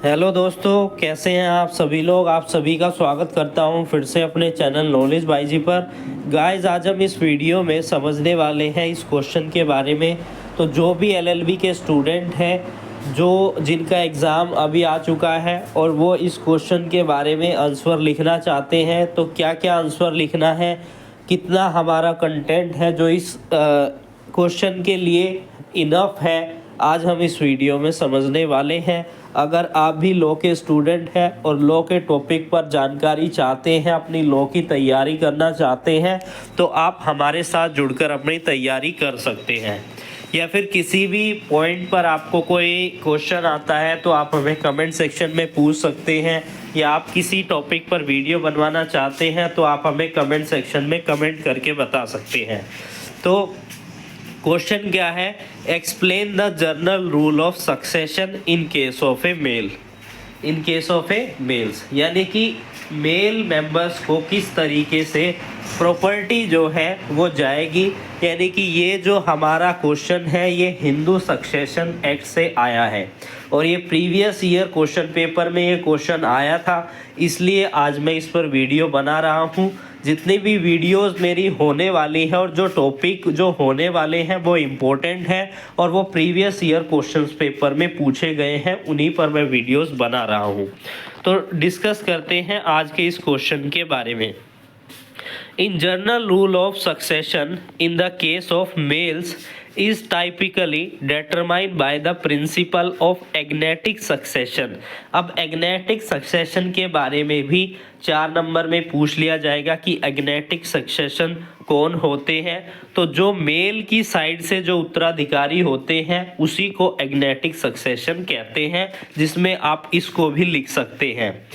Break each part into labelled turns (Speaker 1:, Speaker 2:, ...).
Speaker 1: Hello दोस्तों, कैसे हैं आप सभी लोग। आप सभी का स्वागत करता हूं फिर से अपने चैनल नॉलेज बाई जी पर। गाइस, आज हम इस वीडियो में समझने वाले हैं इस क्वेश्चन के बारे में। तो जो भी एलएलबी के स्टूडेंट हैं जो जिनका एग्ज़ाम अभी आ चुका है और वो इस क्वेश्चन के बारे में आंसर लिखना चाहते हैं, तो क्या क्या आंसर लिखना है, कितना हमारा कंटेंट है जो इस क्वेश्चन के लिए इनफ है, आज हम इस वीडियो में समझने वाले हैं। अगर आप भी लॉ के स्टूडेंट हैं और लॉ के टॉपिक पर जानकारी चाहते हैं, अपनी लॉ की तैयारी करना चाहते हैं, तो आप हमारे साथ जुड़कर अपनी तैयारी कर सकते हैं। या फिर किसी भी पॉइंट पर आपको कोई क्वेश्चन आता है तो आप हमें कमेंट सेक्शन में पूछ सकते हैं, या आप किसी टॉपिक पर वीडियो बनवाना चाहते हैं तो आप हमें कमेंट सेक्शन में कमेंट करके बता सकते हैं। तो क्वेश्चन क्या है, explain the general rule of succession in case of a male. In case of a males, यानी कि मेल मेंबर्स को किस तरीके से प्रॉपर्टी जो है वो जाएगी। यानी कि ये जो हमारा क्वेश्चन है ये हिंदू सक्सेशन एक्ट से आया है और ये प्रीवियस ईयर क्वेश्चन पेपर में ये क्वेश्चन आया था, इसलिए आज मैं इस पर वीडियो बना रहा हूँ। जितनी भी वीडियोस मेरी होने वाली है और जो टॉपिक जो होने वाले हैं वो इम्पोर्टेंट हैं और वो प्रीवियस ईयर क्वेश्चंस पेपर में पूछे गए हैं, उन्हीं पर मैं वीडियोस बना रहा हूँ। तो डिस्कस करते हैं आज के इस क्वेश्चन के बारे में। In general rule of succession in the case of males is typically determined by the principle of agnatic succession। अब agnatic succession के बारे में भी 4 नंबर में पूछ लिया जाएगा कि agnatic succession कौन होते हैं। तो जो मेल की साइड से जो उत्तराधिकारी होते हैं उसी को agnatic succession कहते हैं, जिसमें आप इसको भी लिख सकते हैं।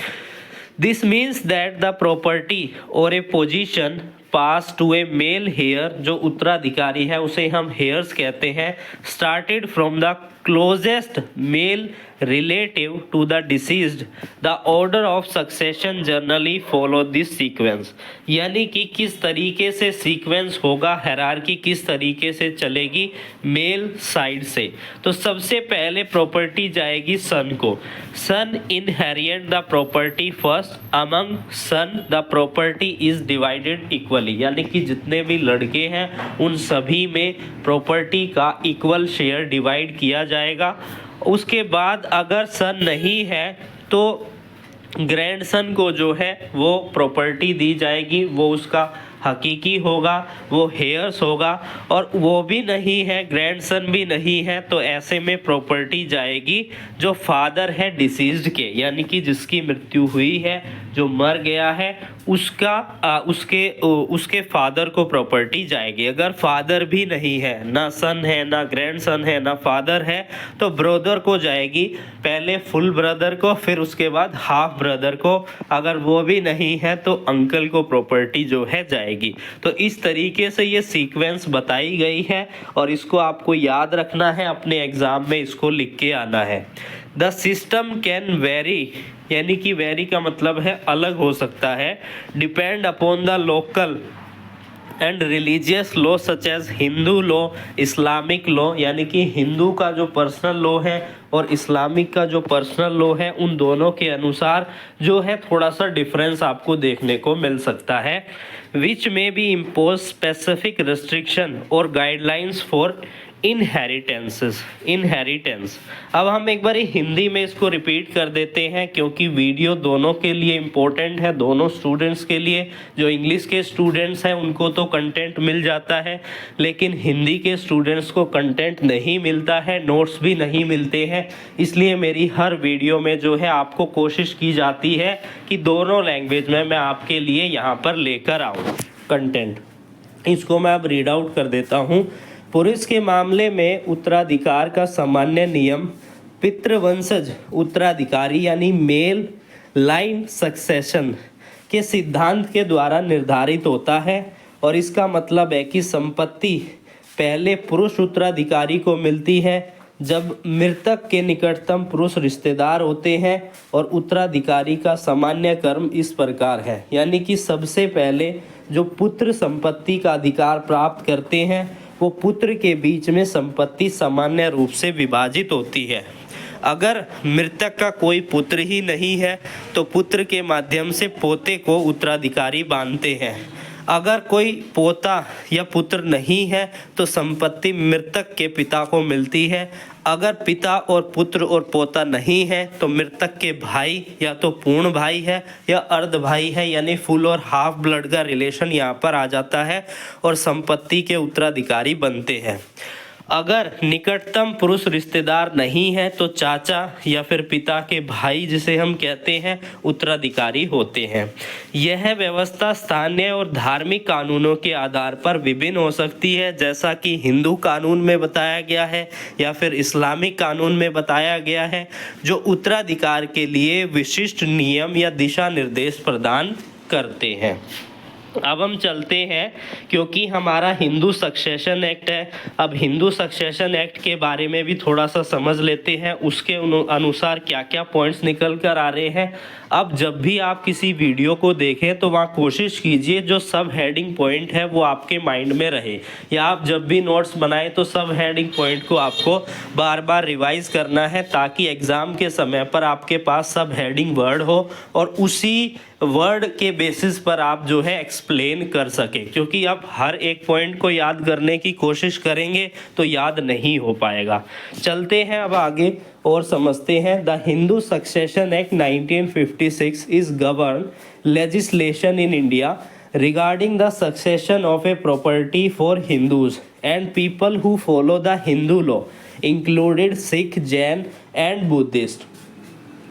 Speaker 1: This means that the property or a position pass to a male heir, जो उत्तराधिकारी है उसे हम heirs कहते हैं, started from the closest male relative to the deceased, the order of succession generally follow this sequence। यानी कि किस तरीके से सीक्वेंस होगा, हायरार्की किस तरीके से चलेगी मेल साइड से। तो सबसे पहले प्रॉपर्टी जाएगी सन को। Son inherit the property first, among son the property is divided equally. यानी कि जितने भी लड़के हैं उन सभी में प्रॉपर्टी का इक्वल शेयर डिवाइड किया जाएगा। उसके बाद अगर सन नहीं है तो ग्रैंडसन को जो है वो प्रॉपर्टी दी जाएगी, वो उसका हकीकी होगा, वो हेयर्स होगा। और वो भी नहीं है, ग्रैंडसन भी नहीं है, तो ऐसे में प्रॉपर्टी जाएगी जो फादर है डिसीज्ड के, यानी कि जिसकी मृत्यु हुई है, जो मर गया है, उसके फादर को प्रॉपर्टी जाएगी। अगर फादर भी नहीं है, ना सन है, ना ग्रैंडसन है, ना फादर है, तो ब्रदर को जाएगी, पहले फुल ब्रदर को, फिर उसके बाद हाफ ब्रदर को। अगर वो भी नहीं है तो अंकल को प्रॉपर्टी जो है जाएगी। तो इस तरीके से ये सीक्वेंस बताई गई है और इसको आपको याद रखना है, अपने एग्जाम में इसको लिख के आना है। द सिस्टम कैन वेरी, यानी कि वेरी का मतलब है अलग हो सकता है, depend upon the local and religious law such as Hindu law, Islamic law. यानी कि हिंदू का जो पर्सनल लॉ है और इस्लामिक का जो पर्सनल लॉ है, उन दोनों के अनुसार जो है थोड़ा सा डिफरेंस आपको देखने को मिल सकता है। विच में बी इम्पोज स्पेसिफिक रिस्ट्रिक्शन और गाइडलाइंस फॉर इनहेरिटेंस। अब हम एक बार हिंदी में इसको रिपीट कर देते हैं, क्योंकि वीडियो दोनों के लिए इम्पोर्टेंट है, दोनों स्टूडेंट्स के लिए। जो इंग्लिश के स्टूडेंट्स हैं उनको तो कंटेंट मिल जाता है, लेकिन हिंदी के स्टूडेंट्स को कंटेंट नहीं मिलता है, नोट्स भी नहीं मिलते हैं। इसलिए मेरी हर वीडियो में जो है आपको कोशिश की जाती है कि दोनों लैंग्वेज में मैं आपके लिए यहाँ पर लेकर आऊँ कंटेंट। इसको मैं अब रीड आउट कर देता हूँ। पुरुष के मामले में उत्तराधिकार का सामान्य नियम पितृवंशज उत्तराधिकारी यानी मेल लाइन सक्सेशन के सिद्धांत के द्वारा निर्धारित होता है। और इसका मतलब है कि संपत्ति पहले पुरुष उत्तराधिकारी को मिलती है जब मृतक के निकटतम पुरुष रिश्तेदार होते हैं, और उत्तराधिकारी का सामान्य कर्म इस प्रकार है। यानी कि सबसे पहले जो पुत्र संपत्ति का अधिकार प्राप्त करते हैं वो पुत्र के बीच में संपत्ति सामान्य रूप से विभाजित होती है। अगर मृतक का कोई पुत्र ही नहीं है तो पुत्र के माध्यम से पोते को उत्तराधिकारी मानते हैं। अगर कोई पोता या पुत्र नहीं है तो संपत्ति मृतक के पिता को मिलती है। अगर पिता और पुत्र और पोता नहीं है तो मृतक के भाई या तो पूर्ण भाई है या अर्ध भाई है, यानी फुल और हाफ ब्लड का रिलेशन यहाँ पर आ जाता है और संपत्ति के उत्तराधिकारी बनते हैं। अगर निकटतम पुरुष रिश्तेदार नहीं है तो चाचा या फिर पिता के भाई, जिसे हम कहते हैं, उत्तराधिकारी होते हैं। यह व्यवस्था स्थानीय और धार्मिक कानूनों के आधार पर विभिन्न हो सकती है, जैसा कि हिंदू कानून में बताया गया है या फिर इस्लामिक कानून में बताया गया है, जो उत्तराधिकार के लिए विशिष्ट नियम या दिशा निर्देश प्रदान करते हैं। अब हम चलते हैं, क्योंकि हमारा हिंदू सक्सेशन एक्ट है। अब हिंदू सक्सेशन एक्ट के बारे में भी थोड़ा सा समझ लेते हैं, उसके अनुसार क्या क्या पॉइंट्स निकल कर आ रहे हैं। अब जब भी आप किसी वीडियो को देखें तो वहाँ कोशिश कीजिए जो सब हेडिंग पॉइंट है वो आपके माइंड में रहे, या आप जब भी नोट्स बनाएं तो सब हेडिंग पॉइंट को आपको बार बार रिवाइज करना है, ताकि एग्ज़ाम के समय पर आपके पास सब हेडिंग वर्ड हो और उसी वर्ड के बेसिस पर आप जो है एक्सप्लेन कर सकें। क्योंकि आप हर एक पॉइंट को याद करने की कोशिश करेंगे तो याद नहीं हो पाएगा। चलते हैं अब आगे और समझते हैं। The Hindu succession act 1956 is govern legislation in India regarding the succession of a property for Hindus and people who follow the Hindu law, included Sikh, Jain and Buddhist.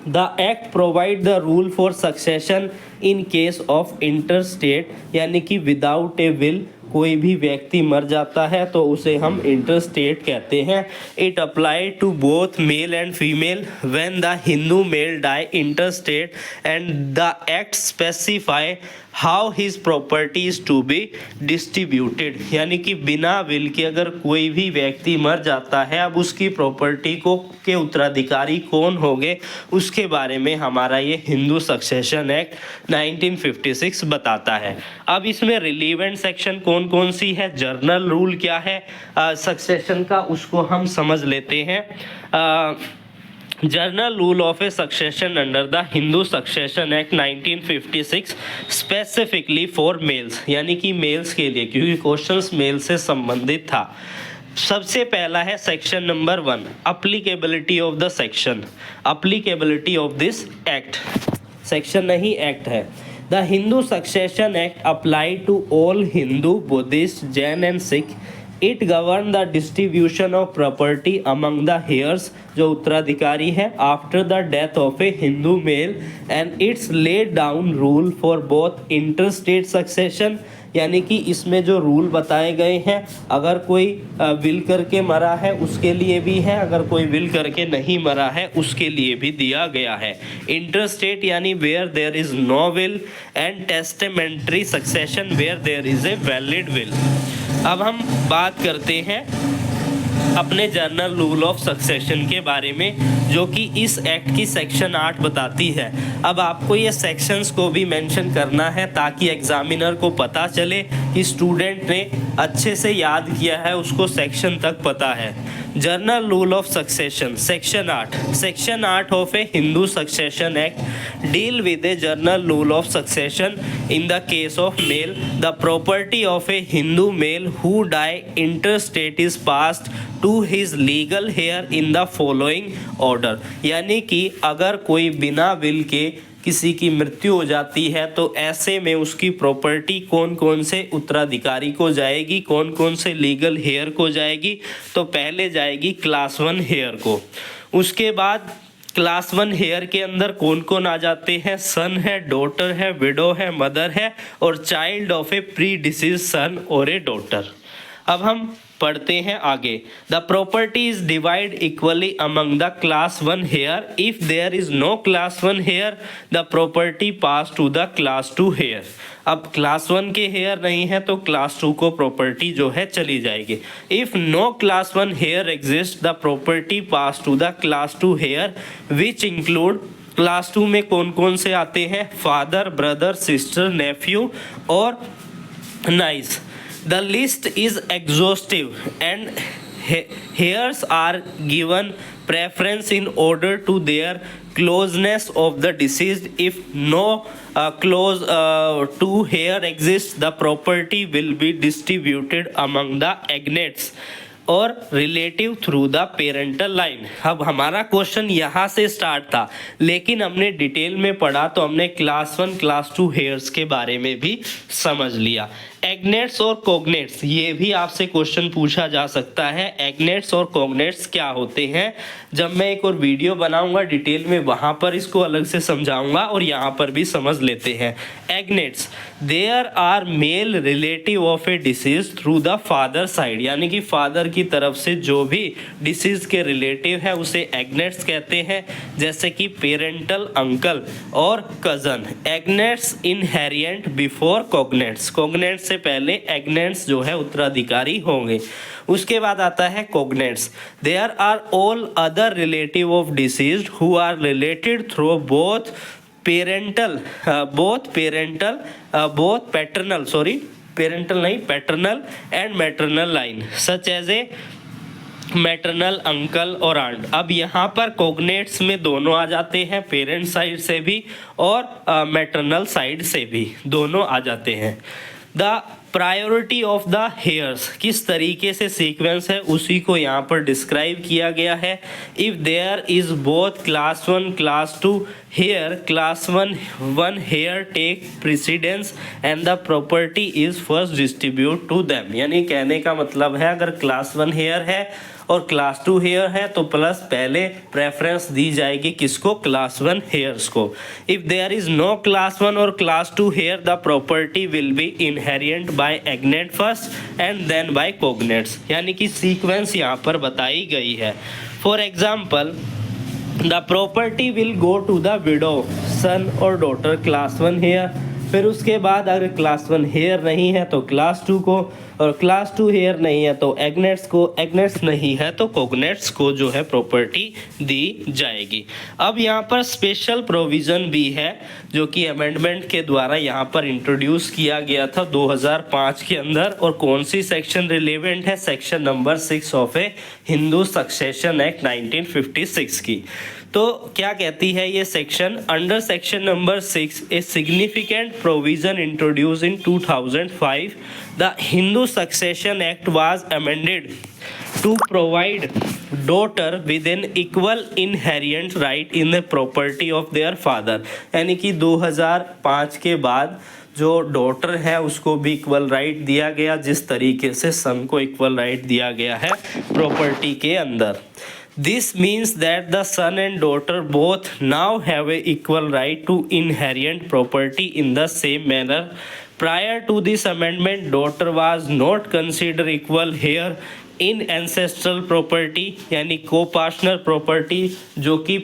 Speaker 1: The act provide the rule for succession in case of interstate, यानी कि without a will कोई भी व्यक्ति मर जाता है तो उसे हम इंटरस्टेट कहते हैं। It apply to both male and female when the Hindu male die interstate and the act specify how his property is to be distributed, यानी कि बिना विल के अगर कोई भी व्यक्ति मर जाता है, अब उसकी प्रॉपर्टी को के उत्तराधिकारी कौन होंगे उसके बारे में हमारा ये हिंदू सक्सेशन एक्ट 1956 बताता है। अब इसमें रिलीवेंट सेक्शन कौन कौन सी है, जर्नल रूल क्या है सक्सेशन का, उसको हम समझ लेते हैं। Journal rule of A succession under the Hindu succession act 1956 specifically for mails, यानी कि मेल्स के लिए, क्योंकि क्वेश्चंस मेल से संबंधित था। सबसे पहला है section number 1, applicability of the section, applicability of this act, section नहीं एक्ट है। The Hindu succession act apply to all Hindu, Buddhist, Jain and Sikh. It govern the distribution of property among the heirs, जो उत्तराधिकारी है, after the death of a Hindu male, and it's laid down rule for both interstate succession, यानी कि इसमें जो rule बताए गए हैं, अगर कोई विल करके मरा है उसके लिए भी है, अगर कोई विल करके नहीं मरा है उसके लिए भी दिया गया है। इंटरस्टेट यानी where there is no will, and testamentary succession where there is a valid will. अब हम बात करते हैं अपने जर्नल रूल ऑफ सक्सेशन के बारे में, जो कि इस एक्ट की सेक्शन 8 बताती है। अब आपको ये सेक्शंस को भी मेंशन करना है ताकि एग्जामिनर को पता चले कि स्टूडेंट ने अच्छे से याद किया है, उसको सेक्शन तक पता है। General rule of succession section 8, section 8 of a Hindu succession act deal with a general rule of succession in the case of male, the property of a Hindu male who die interstate is passed to his legal heir in the following order, यानी कि अगर कोई बिना will के किसी की मृत्यु हो जाती है तो ऐसे में उसकी प्रॉपर्टी कौन कौन से उत्तराधिकारी को जाएगी, कौन कौन से लीगल हेयर को जाएगी। तो पहले जाएगी क्लास 1 हेयर को, उसके बाद क्लास 1 हेयर के अंदर कौन कौन आ जाते हैं, सन है, डॉटर है, विडो है, मदर है और child of a predeceased son और ए डॉटर। अब हम पढ़ते हैं आगे। The property is divide equally among the class 1 heir, if there is no class 1 heir the property pass to the class 2 heir. अब class 1 के hair नहीं है तो क्लास 2 को प्रॉपर्टी जो है चली जाएगी। If no class 1 heir exist the property pass to the class 2 heir which include, class 2 में कौन कौन से आते हैं, फादर, ब्रदर, सिस्टर, नेफ्यू और nice. The list is exhaustive and heirs are given preference in order to their closeness of the deceased. If no close to heir exists, the property will be distributed among the agnates और relative through the parental line. अब हमारा question यहाँ से start था, लेकिन हमने detail में पढ़ा तो हमने क्लास 1 क्लास 2 हेयर्स के बारे में भी समझ लिया। एग्नेट्स और कोग्नेट्स, ये भी आपसे क्वेश्चन पूछा जा सकता है। एग्नेट्स और कोग्नेट्स क्या होते हैं, जब मैं एक और वीडियो बनाऊंगा डिटेल में वहाँ पर इसको अलग से समझाऊंगा और यहाँ पर भी समझ लेते हैं। Agnates, there are male relative of a deceased through the father side, यानी कि फादर की तरफ से जो भी डिसीज के रिलेटिव है उसे एग्नेट्स कहते हैं, जैसे कि पेरेंटल अंकल और कजन। एग्नेट्स इनहेरिएंट बिफोर कोग्नेट्स, कोग्नेट्स से पहले एग्नेट्स जो है उत्तराधिकारी होंगे। उसके बाद आता है cognates, there are all other relative of deceased who are related through both paternal and maternal line, such as a maternal uncle और आंट। अब यहाँ पर कोग्नेट्स में दोनों आ जाते हैं, पेरेंट साइड से भी और मैटरनल साइड से भी दोनों आ जाते हैं। The priority of the hairs, किस तरीके से सीक्वेंस है उसी को यहाँ पर डिस्क्राइब किया गया है। If there is both class 1 class 2 heir, class 1 heir take precedence and the property is first distribute to them, यानी कहने का मतलब है अगर क्लास 1 हेयर है और क्लास 2 हेयर है तो प्लस पहले प्रेफरेंस दी जाएगी किसको, क्लास 1 हेयर्स को। If there is no class 1 और class 2 heir, the property will be inherited by agnate first and then by cognates, यानी कि सीक्वेंस यहाँ पर बताई गई है। For example, the property will go to the widow, son और डॉटर क्लास 1 हेयर, फिर उसके बाद अगर क्लास 1 हेयर नहीं है तो क्लास 2 को, और क्लास 2 हेयर नहीं है तो एग्नेट्स को, एग्नेट्स नहीं है तो कोग्नेट्स को जो है प्रॉपर्टी दी जाएगी। अब यहाँ पर स्पेशल प्रोविज़न भी है जो कि अमेंडमेंट के द्वारा यहाँ पर इंट्रोड्यूस किया गया था 2005 के अंदर, और कौन सी सेक्शन रिलेवेंट है, section number 6 of a Hindu succession act 1956 की। तो क्या कहती है ये section, under section number 6 a significant provision introduce in 2005 the Hindu succession act was amended to provide daughter with an equal inheritance right in the property of their father, यानी कि 2005 के बाद जो डॉटर है उसको भी इक्वल राइट दिया गया जिस तरीके से सन को इक्वल राइट दिया गया है प्रॉपर्टी के अंदर। This means that the son and daughter both now have a equal right to inherit property in the same manner. Prior to this amendment, daughter was not considered equal heir in ancestral property, यानी co-partner property जो कि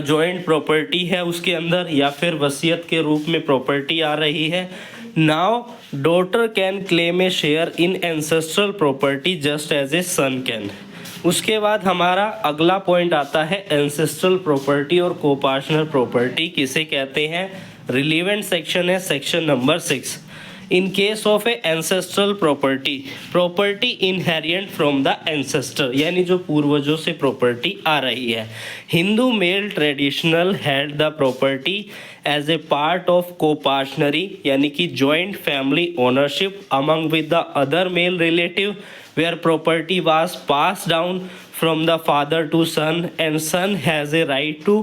Speaker 1: joint property है उसके अंदर या फिर वसीयत के रूप में प्रॉपर्टी आ रही है। Now daughter can claim a share in ancestral property just as a son can. उसके बाद हमारा अगला पॉइंट आता है एंसेस्ट्रल प्रॉपर्टी और कोपार्टनर प्रॉपर्टी किसे कहते हैं। रिलेवेंट सेक्शन है section number 6। In case of a ancestral property inherited from the ancestor, यानी जो पूर्वजों से प्रॉपर्टी आ रही है। Hindu male traditional had the property as a part of coparcenary, यानी कि joint family ownership among with the other male relative where property was passed down from the father to son and son has a right to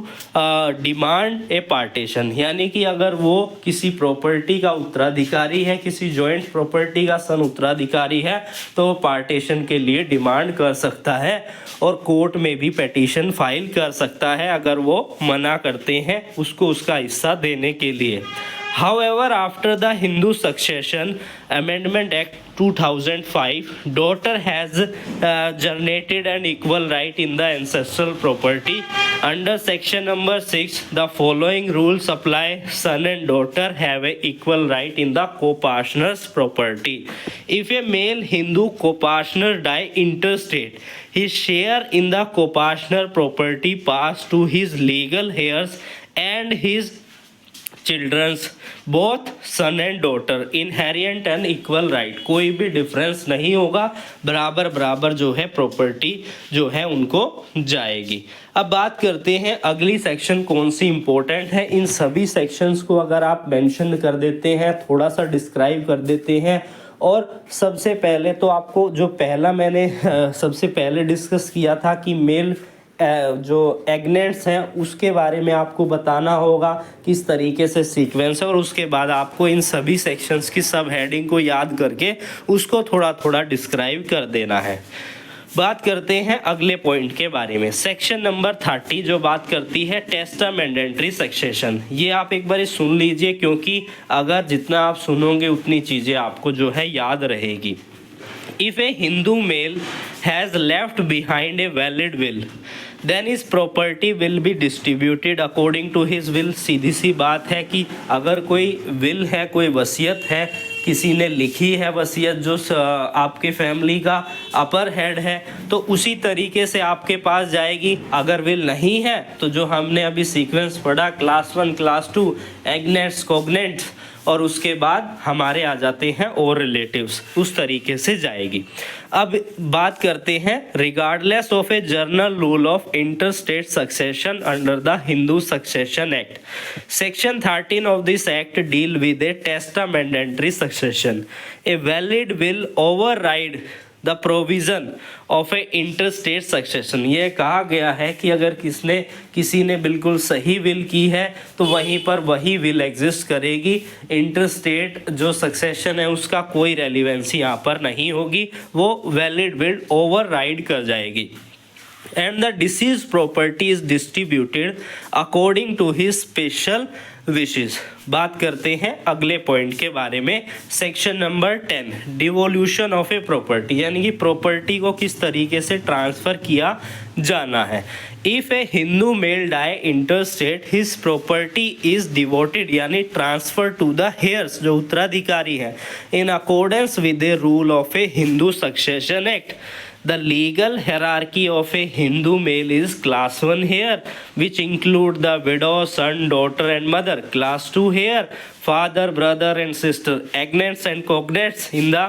Speaker 1: demand a partition, यानी कि अगर वो किसी property का उत्तराधिकारी है, किसी जॉइंट प्रॉपर्टी का सन उत्तराधिकारी है तो वो पार्टीशन के लिए डिमांड कर सकता है और कोर्ट में भी पेटिशन फाइल कर सकता है अगर वो मना करते हैं उसको उसका हिस्सा देने के लिए। However, after the Hindu Succession Amendment Act 2005, daughter has generated an equal right in the ancestral property. Under section number 6, the following rules apply. Son and daughter have a equal right in the co-partner's property. If a male Hindu co-partner die interstate, his share in the co-partner property pass to his legal heirs and his childrens both son and daughter inherit and equal right, कोई भी difference नहीं होगा, बराबर बराबर जो है property जो है उनको जाएगी। अब बात करते हैं अगली सेक्शन कौन सी इंपॉर्टेंट है। इन सभी सेक्शंस को अगर आप मेंशन कर देते हैं, थोड़ा सा डिस्क्राइब कर देते हैं, और सबसे पहले तो आपको जो पहला मैंने सबसे पहले डिस्कस किया था कि मेल जो एग्नेट्स हैं उसके बारे में आपको बताना होगा किस तरीके से सीक्वेंस है, और उसके बाद आपको इन सभी सेक्शंस की सब हेडिंग को याद करके उसको थोड़ा थोड़ा डिस्क्राइब कर देना है। बात करते हैं अगले पॉइंट के बारे में। सेक्शन नंबर 30 जो बात करती है टेस्टामेंटेंट्री सक्सेशन। ये आप एक बार सुन लीजिए, क्योंकि अगर जितना आप सुनोगे उतनी चीज़ें आपको जो है याद रहेगी। If a Hindu male has left behind a valid will, then his property will be distributed according to his will। सीधी सी बात है कि अगर कोई विल है, कोई वसीयत है, किसी ने लिखी है वसीयत जो आपके फैमिली का अपर हेड है, तो उसी तरीके से आपके पास जाएगी। अगर विल नहीं है तो जो हमने अभी सीक्वेंस पढ़ा क्लास 1 क्लास 2 एग्नेट्स कोग्नेट्स, और उसके बाद हमारे आ जाते हैं और रिलेटिव्स, उस तरीके से जाएगी। अब बात करते हैं regardless of a general rule of interstate succession under the Hindu succession act. Section 13 of this act deal with a testamentary succession. A valid will override the provision of a interstate succession. ये कहा गया है कि अगर किसी ने बिल्कुल सही विल की है तो वहीं पर वही विल एग्जिस्ट करेगी। इंटरस्टेट जो सक्सेशन है उसका कोई रेलिवेंसी यहाँ पर नहीं होगी, वो वैलिड विल ओवरराइड कर जाएगी। And the deceased property is distributed according to his special wishes। बात करते हैं अगले पॉइंट के बारे में। Section number 10 devolution of a property, यानी कि प्रॉपर्टी को किस तरीके से ट्रांसफ़र किया जाना है। If a Hindu male die interstate his property is devoted, यानी ट्रांसफर टू द हेयर्स जो उत्तराधिकारी है, in accordance with a rule of a Hindu succession act. The legal hierarchy of a Hindu male is class 1 heir, which include the widow, son, daughter and mother. Class 2 heir, father, brother and sister, agnates and cognates. In the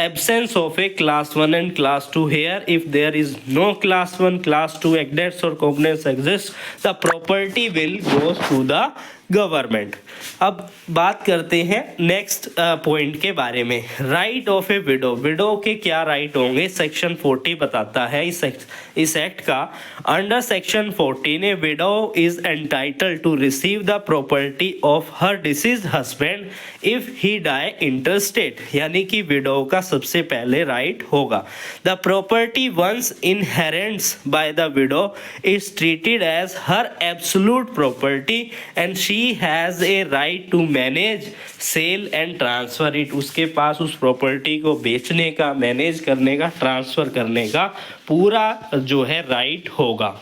Speaker 1: absence of a class 1 and class 2 heir, if there is no class 1, class 2 agnates or cognates exist, the property will goes to the government. अब बात करते हैं next point के बारे में, right of A window. Window के क्या right होंगे, सेक्शन 40 बताता है इस एक्ट का। Under section 14 a widow is entitled to receive the property of her deceased husband if he die interstate, यानी कि विडो का सबसे पहले राइट होगा। The property once inherits by the widow is treated as her absolute property and she has a right to manage sell and transfer it. उसके पास उस property को बेचने का, मैनेज करने का, ट्रांसफर करने का पूरा जो है राइट होगा।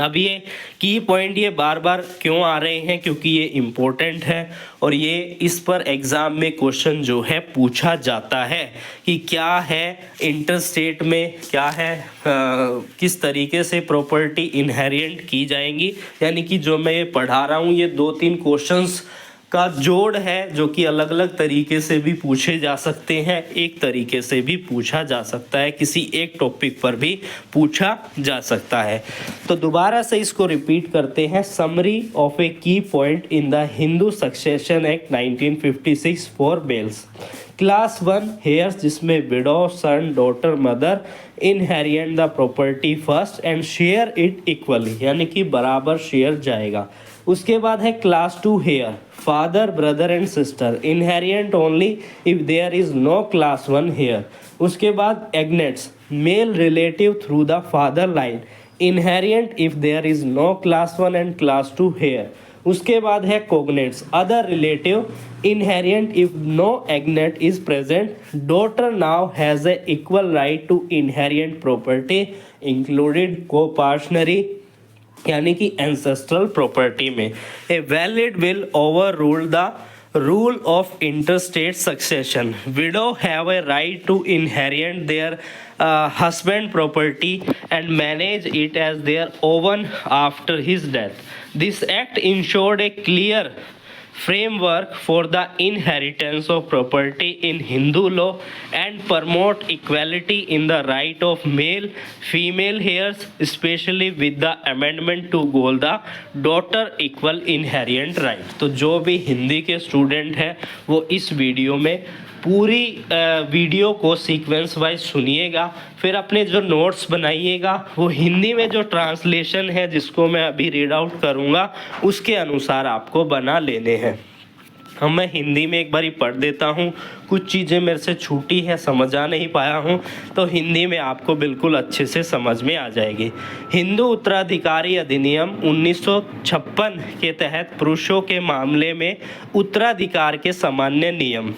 Speaker 1: अब ये की पॉइंट ये बार बार क्यों आ रहे हैं, क्योंकि ये इम्पोर्टेंट है और ये इस पर एग्ज़ाम में क्वेश्चन जो है पूछा जाता है कि क्या है इंटरस्टेट में, क्या है किस तरीके से प्रॉपर्टी इनहेरिएंट की जाएंगी। यानी कि जो मैं ये पढ़ा रहा हूँ ये 2-3 क्वेश्चंस का जोड़ है जो कि अलग अलग तरीके से भी पूछे जा सकते हैं, एक तरीके से भी पूछा जा सकता है, किसी एक टॉपिक पर भी पूछा जा सकता है। तो दोबारा से इसको रिपीट करते हैं। Summary of a key point in the Hindu succession act 1956 for males. Class 1 heirs जिसमें widow, son, daughter, mother inherit the property first and share it equally, यानी कि बराबर शेयर जाएगा। उसके बाद है class 2 heir, father, brother and sister inherit only if there is no class 1 heir. उसके बाद agnates, male relative through the father line inherit if there is no class 1 and class 2 heir. उसके बाद है cognates, other relative inherit if no agnate is present. Daughter now has a equal right to inherit property included coparcenary, यानी कि ancestral property में। A valid will overrule the rule of interstate succession. Widow have a right to inherit their husband property and manage it as their own after his death. This act ensured a clear framework for the inheritance of property in Hindu law and promote equality in the right of male female heirs, especially with the amendment to goal the daughter equal inherent right। तो जो भी हिंदी के student हैं वो इस video में पूरी video को सीक्वेंस वाइज सुनिएगा, फिर अपने जो नोट्स बनाइएगा वो हिंदी में जो ट्रांसलेशन है जिसको मैं अभी रीड आउट करूँगा उसके अनुसार आपको बना लेने हैं। मैं हिंदी में एक बार ही पढ़ देता हूँ, कुछ चीज़ें मेरे से छूटी है, समझा नहीं पाया हूँ, तो हिंदी में आपको बिल्कुल अच्छे से समझ में आ जाएगी। हिंदू उत्तराधिकारी अधिनियम 1956 के तहत पुरुषों के मामले में उत्तराधिकार के सामान्य नियम।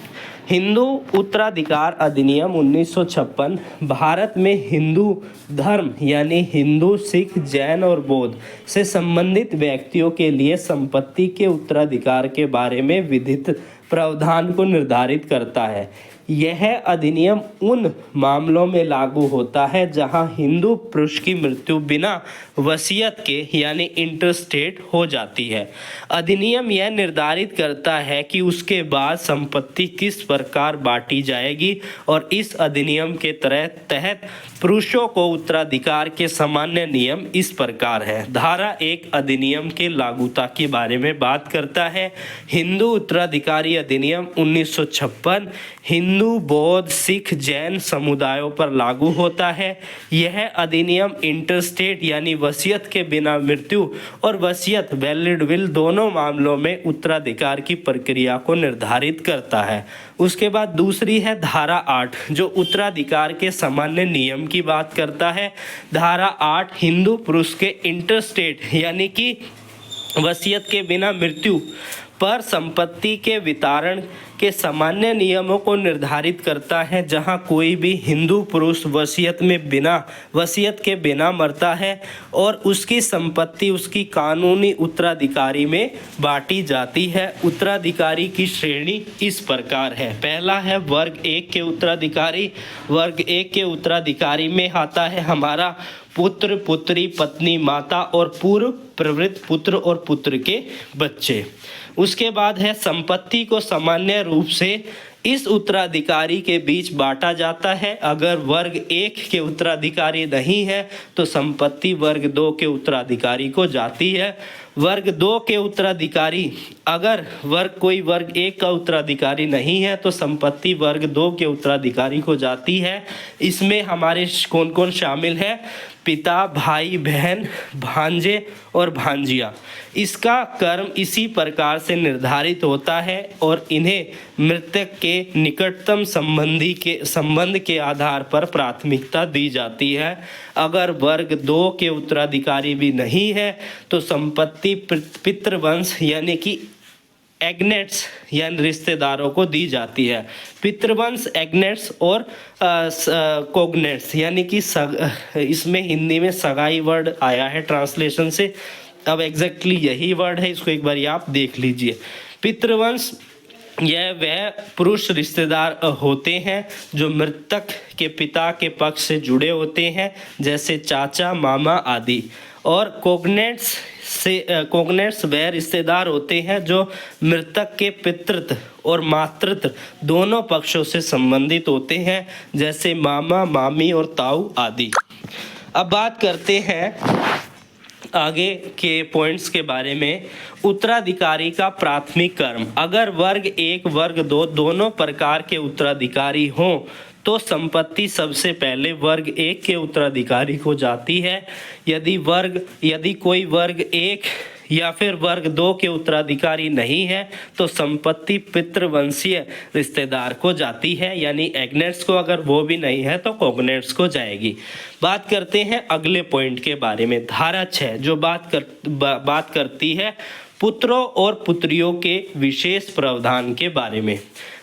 Speaker 1: हिंदू उत्तराधिकार अधिनियम 1956 भारत में हिंदू धर्म यानी हिंदू, सिख, जैन और बौद्ध से संबंधित व्यक्तियों के लिए संपत्ति के उत्तराधिकार के बारे में विधित प्रावधान को निर्धारित करता है। यह अधिनियम उन मामलों में लागू होता है जहां हिंदू पुरुष की मृत्यु बिना वसीयत के यानी इंटरस्टेट हो जाती है। अधिनियम यह निर्धारित करता है कि उसके बाद संपत्ति किस प्रकार बांटी जाएगी और इस अधिनियम के तहत पुरुषों को उत्तराधिकार के सामान्य नियम इस प्रकार है। धारा 1 अधिनियम के लागूता के बारे में बात करता है। हिंदू उत्तराधिकारी अधिनियम 1956 हिंदू, बौद्ध, सिख, जैन समुदायों पर लागू होता है। यह अधिनियम इंटरस्टेट यानी वसीयत के बिना मृत्यु और वसीयत वैलिड विल दोनों मामलों में उत्तराधिकार की प्रक्रिया को निर्धारित करता है। उसके बाद दूसरी है धारा 8 जो उत्तराधिकार के सामान्य नियम की बात करता है। धारा 8 हिंदू पुरुष के इंटरस्टेट यानी कि वसीयत के बिना मृत्यु पर संपत्ति के वितरण के सामान्य नियमों को निर्धारित करता है। जहां कोई भी हिंदू पुरुष वसीयत के बिना मरता है और उसकी संपत्ति उसकी कानूनी उत्तराधिकारी में बांटी जाती है। उत्तराधिकारी की श्रेणी इस प्रकार है। पहला है वर्ग 1 के उत्तराधिकारी। वर्ग 1 के उत्तराधिकारी में आता है हमारा पुत्र, पुत्री, पत्नी, माता और पूर्व प्रवृत्त पुत्र और पुत्र के बच्चे। उसके बाद है संपत्ति को सामान्य रूप से इस उत्तराधिकारी के बीच बांटा जाता है। अगर वर्ग 1 के उत्तराधिकारी नहीं है तो संपत्ति वर्ग 2 के उत्तराधिकारी को जाती है। वर्ग 2 के उत्तराधिकारी अगर कोई वर्ग 1 का उत्तराधिकारी नहीं है तो संपत्ति वर्ग 2 के उत्तराधिकारी को जाती है। इसमें हमारे कौन कौन शामिल है? पिता, भाई, बहन, भांजे और भांजिया। इसका कर्म इसी प्रकार से निर्धारित होता है और इन्हें मृतक के निकटतम संबंध के आधार पर प्राथमिकता दी जाती है। अगर वर्ग 2 के उत्तराधिकारी भी नहीं है तो संपत्ति पितृवंश यानी कि एग्नेट्स यानी रिश्तेदारों को दी जाती है। पितृवंश, एग्नेट्स और कोग्नेट्स यानी कि इसमें हिंदी में सगाई वर्ड आया है ट्रांसलेशन से। अब एग्जैक्टली यही वर्ड है, इसको एक बार आप देख लीजिए। पितृवंश यह वह पुरुष रिश्तेदार होते हैं जो मृतक के पिता के पक्ष से जुड़े होते हैं, जैसे चाचा, मामा आदि। और कोग्नेट्स वह रिश्तेदार होते हैं जो मृतक के पितृत्व और मातृत्व दोनों पक्षों से संबंधित होते हैं, जैसे मामा, मामी और ताऊ आदि। अब बात करते हैं आगे के पॉइंट्स के बारे में। उत्तराधिकारी का प्राथमिक कर्म। अगर वर्ग 1 वर्ग 2 दोनों प्रकार के उत्तराधिकारी हों तो संपत्ति सबसे पहले वर्ग 1 के उत्तराधिकारी को जाती है। यदि कोई वर्ग 1 या फिर वर्ग 2 के उत्तराधिकारी नहीं है तो संपत्ति पितृवंशीय रिश्तेदार को जाती है, यानी एग्नेट्स को। अगर वो भी नहीं है तो कोग्नेट्स को जाएगी। बात करते हैं अगले पॉइंट के बारे में। धारा 6 जो बात करती है पुत्रों और पुत्रियों के विशेष प्रावधान के बारे में।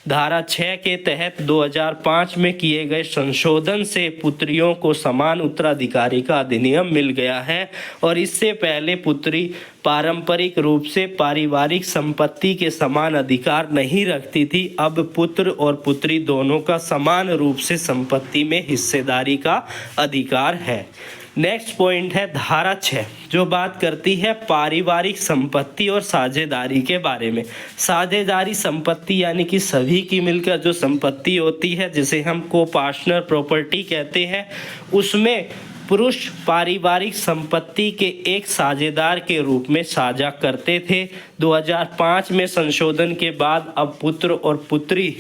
Speaker 1: धारा 6 के तहत 2005 में किए गए संशोधन से पुत्रियों को समान उत्तराधिकारी का अधिनियम मिल गया है और इससे पहले पुत्री पारंपरिक रूप से पारिवारिक संपत्ति के समान अधिकार नहीं रखती थी। अब पुत्र और पुत्री दोनों का समान रूप से संपत्ति में हिस्सेदारी का अधिकार है। नेक्स्ट पॉइंट है धारा 6, जो बात करती है पारिवारिक संपत्ति और साझेदारी के बारे में। साझेदारी संपत्ति यानी कि सभी की मिलकर जो संपत्ति होती है, जिसे हम को-पार्टनर प्रॉपर्टी कहते हैं, उसमें पुरुष पारिवारिक संपत्ति के एक साझेदार के रूप में साझा करते थे। 2005 में संशोधन के बाद अब पुत्र और पुत्री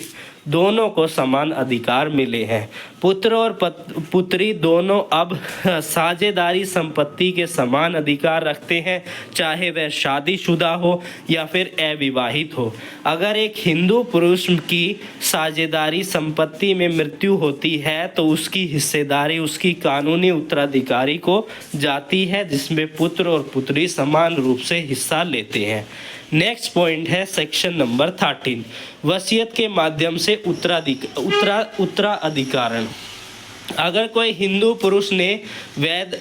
Speaker 1: दोनों को समान अधिकार मिले हैं। पुत्र और पुत्री दोनों अब साझेदारी संपत्ति के समान अधिकार रखते हैं, चाहे वह शादीशुदा हो या फिर अविवाहित हो। अगर एक हिंदू पुरुष की साझेदारी संपत्ति में मृत्यु होती है तो उसकी हिस्सेदारी उसकी कानूनी उत्तराधिकारी को जाती है, जिसमें पुत्र और पुत्री समान रूप से हिस्सा लेते हैं। नेक्स्ट पॉइंट है सेक्शन नंबर 13, वसीयत के माध्यम से उत्तराधिकारण। अगर कोई हिंदू पुरुष ने वैध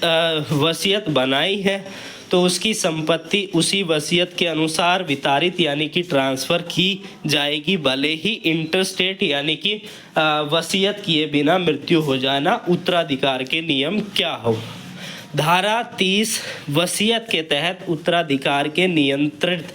Speaker 1: वसीयत बनाई है तो उसकी संपत्ति उसी वसीयत के अनुसार वितरित यानी कि ट्रांसफ़र की जाएगी, भले ही इंटरस्टेट यानी कि वसीयत किए बिना मृत्यु हो जाना उत्तराधिकार के नियम क्या हो। धारा 30 वसीयत के तहत उत्तराधिकार के नियंत्रित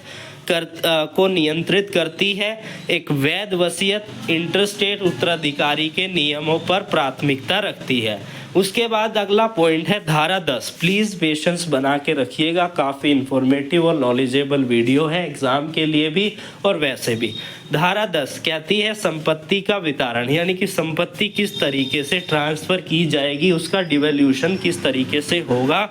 Speaker 1: करती है। एक वैध वसीयत इंटरस्टेट उत्तराधिकारी के नियमों पर प्राथमिकता रखती है। उसके बाद अगला पॉइंट है धारा 10। प्लीज़ पेशेंस बना के रखिएगा, काफ़ी इन्फॉर्मेटिव और नॉलेजेबल वीडियो है एग्ज़ाम के लिए भी और वैसे भी। धारा 10 कहती है संपत्ति का वितरण, यानी कि संपत्ति किस तरीके से ट्रांसफ़र की जाएगी, उसका डिवोल्यूशन किस तरीके से होगा,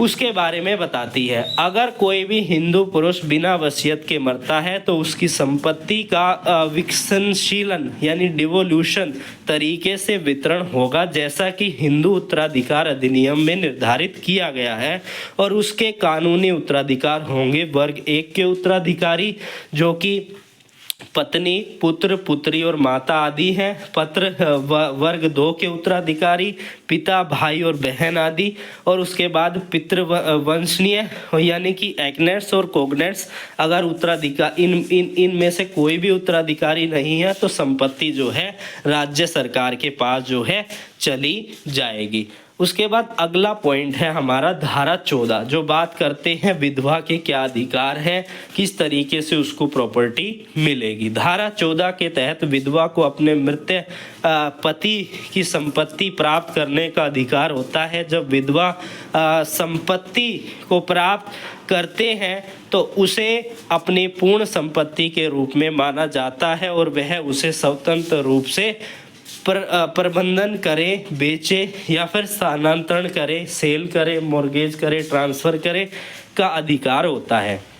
Speaker 1: उसके बारे में बताती है। अगर कोई भी हिंदू पुरुष बिना वसीयत के मरता है तो उसकी संपत्ति का विकसनशीलन यानी डिवोल्यूशन तरीके से वितरण होगा, जैसा कि हिंदू उत्तराधिकार अधिनियम में निर्धारित किया गया है। और उसके कानूनी उत्तराधिकार होंगे वर्ग 1 के उत्तराधिकारी, जो कि पत्नी, पुत्र, पुत्री और माता आदि हैं। वर्ग 2 के उत्तराधिकारी पिता, भाई और बहन आदि। और उसके बाद पितृवंशनीय यानी कि एग्नेट्स और कोग्नेट्स। अगर उत्तराधिकार इनमें से कोई भी उत्तराधिकारी नहीं है तो संपत्ति जो है राज्य सरकार के पास जो है चली जाएगी। उसके बाद अगला पॉइंट है हमारा धारा 14, जो बात करते हैं विधवा के क्या अधिकार हैं, किस तरीके से उसको प्रॉपर्टी मिलेगी। धारा 14 के तहत विधवा को अपने मृत पति की संपत्ति प्राप्त करने का अधिकार होता है। जब विधवा संपत्ति को प्राप्त करते हैं तो उसे अपनी पूर्ण संपत्ति के रूप में माना जाता है और वह उसे स्वतंत्र रूप से प्रबंधन करे, बेचे या फिर स्थानांतरण करे, सेल करे, मॉर्गेज करे, ट्रांसफ़र करे का अधिकार होता है।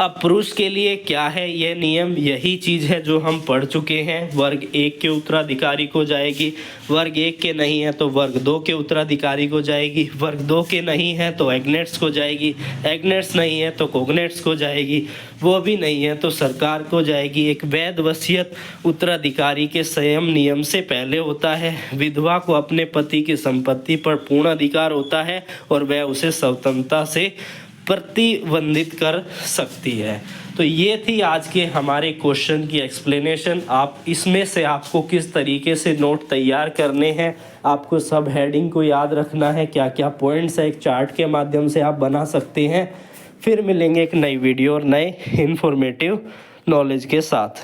Speaker 1: अब पुरुष के लिए क्या है यह नियम, यही चीज़ है जो हम पढ़ चुके हैं। वर्ग 1 के उत्तराधिकारी को जाएगी, वर्ग 1 के नहीं है तो वर्ग 2 के उत्तराधिकारी को जाएगी, वर्ग 2 के नहीं है तो एग्नेट्स को जाएगी, एग्नेट्स नहीं है तो कोग्नेट्स को जाएगी, वो भी नहीं है तो सरकार को जाएगी। एक वैध वसीयत उत्तराधिकारी के संयम नियम से पहले होता है। विधवा को अपने पति की संपत्ति पर पूर्ण अधिकार होता है और वह उसे स्वतंत्रता से प्रतिबंधित कर सकती है। तो ये थी आज के हमारे क्वेश्चन की एक्सप्लेनेशन। आप इसमें से आपको किस तरीके से नोट तैयार करने हैं, आपको सब हेडिंग को याद रखना है, क्या क्या पॉइंट्स है, एक चार्ट के माध्यम से आप बना सकते हैं। फिर मिलेंगे एक नई वीडियो और नए इन्फॉर्मेटिव नॉलेज के साथ।